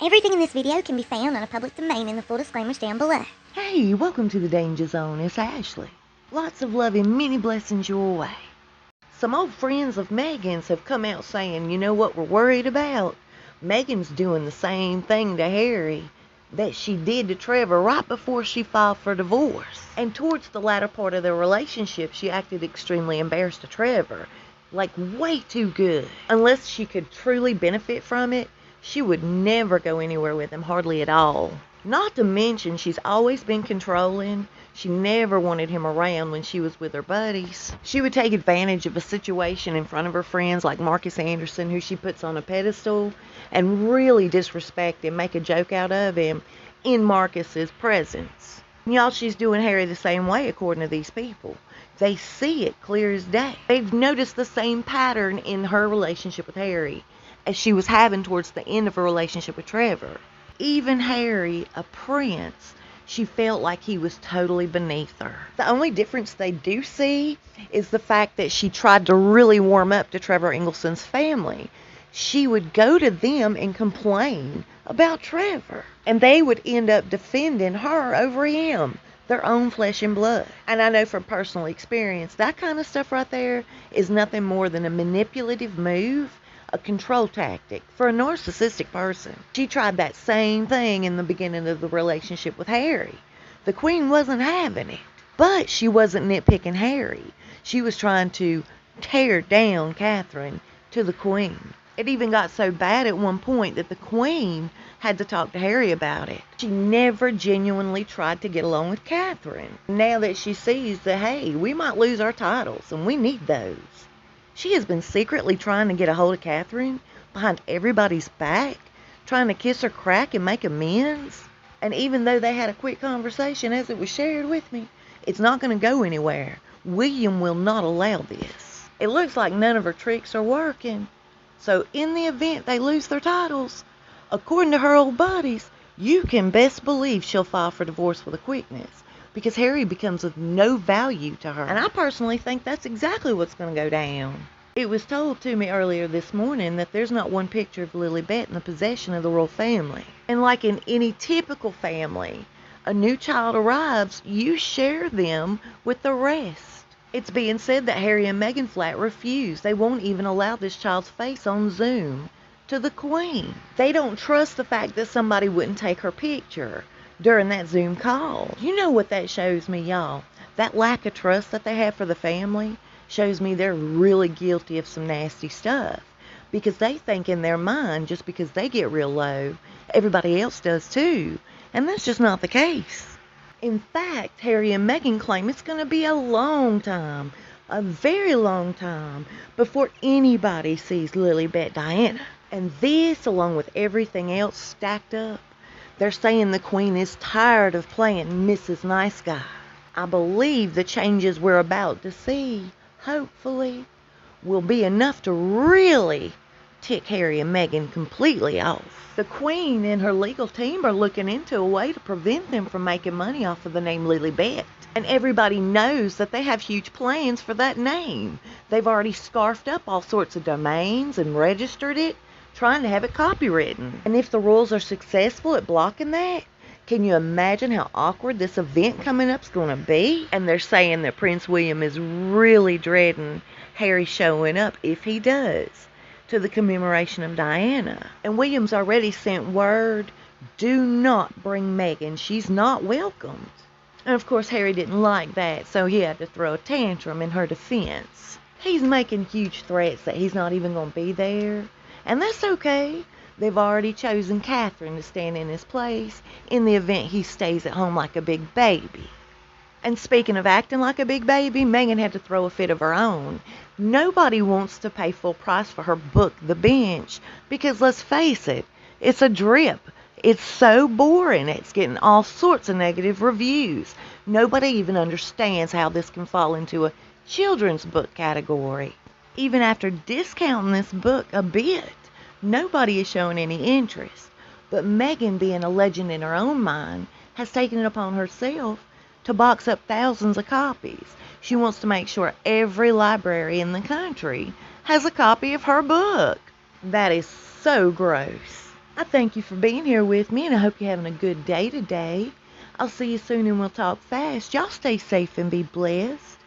Everything in this video can be found on a public domain in the full disclaimers down below. Hey, welcome to the Danger Zone. It's Ashley. Lots of love and many blessings your way. Some old friends of Megan's have come out saying, you know what we're worried about? Megan's doing the same thing to Harry that she did to Trevor right before she filed for divorce. And towards the latter part of their relationship, she acted extremely embarrassed to Trevor. Like way too good. Unless she could truly benefit from it, she would never go anywhere with him, hardly at all. Not to mention, she's always been controlling. She never wanted him around when she was with her buddies. She would take advantage of a situation in front of her friends like Marcus Anderson, who she puts on a pedestal, and really disrespect him, make a joke out of him in Marcus's presence. Y'all, she's doing Harry the same way, according to these people. They see it clear as day. They've noticed the same pattern in her relationship with Harry as she was having towards the end of her relationship with Trevor. Even Harry, a prince, she felt like he was totally beneath her. The only difference they do see is the fact that she tried to really warm up to Trevor Engleson's family. She would go to them and complain about Trevor, and they would end up defending her over him, their own flesh and blood. And I know from personal experience, that kind of stuff right there is nothing more than a manipulative move, a control tactic for a narcissistic person. She tried that same thing in the beginning of the relationship with Harry. The Queen wasn't having it, but she wasn't nitpicking Harry. She was trying to tear down Catherine to the Queen. It even got so bad at one point that the Queen had to talk to Harry about it. She never genuinely tried to get along with Catherine. Now that she sees that, hey, we might lose our titles and we need those, she has been secretly trying to get a hold of Catherine behind everybody's back, trying to kiss her crack and make amends. And even though they had a quick conversation, as it was shared with me, it's not going to go anywhere. William will not allow this. It looks like none of her tricks are working. So in the event they lose their titles, according to her old buddies, you can best believe she'll file for divorce with a quickness, because Harry becomes of no value to her. And I personally think that's exactly what's going to go down. It was told to me earlier this morning that there's not one picture of Lilibet in the possession of the royal family. And like in any typical family, a new child arrives, you share them with the rest. It's being said that Harry and Meghan flat refuse. They won't even allow this child's face on Zoom to the Queen. They don't trust the fact that somebody wouldn't take her picture during that Zoom call. You know what that shows me, y'all? That lack of trust that they have for the family shows me they're really guilty of some nasty stuff, because they think in their mind, just because they get real low, everybody else does too. And that's just not the case. In fact, Harry and Meghan claim it's going to be a long time, a very long time, before anybody sees Lilibet Diana. And this, along with everything else stacked up, they're saying the Queen is tired of playing Mrs. Nice Guy. I believe the changes we're about to see, hopefully, will be enough to really tick Harry and Meghan completely off. The Queen and her legal team are looking into a way to prevent them from making money off of the name Lilibet. And everybody knows that they have huge plans for that name. They've already scarfed up all sorts of domains and registered it, trying to have it copywritten. And if the royals are successful at blocking that, can you imagine how awkward this event coming up is going to be? And they're saying that Prince William is really dreading Harry showing up, if he does, to the commemoration of Diana. And William's already sent word, do not bring Meghan. She's not welcomed. And of course Harry didn't like that, so he had to throw a tantrum in her defense. He's making huge threats that he's not even going to be there. And that's okay. They've already chosen Catherine to stand in his place in the event he stays at home like a big baby. And speaking of acting like a big baby, Meghan had to throw a fit of her own. Nobody wants to pay full price for her book, The Bench, because let's face it, it's a drip. It's so boring. It's getting all sorts of negative reviews. Nobody even understands how this can fall into a children's book category. Even after discounting this book a bit, nobody is showing any interest. But Meghan, being a legend in her own mind, has taken it upon herself to box up thousands of copies. She wants to make sure every library in the country has a copy of her book. That is so gross. I thank you for being here with me, and I hope you're having a good day today. I'll see you soon, and we'll talk fast. Y'all stay safe and be blessed.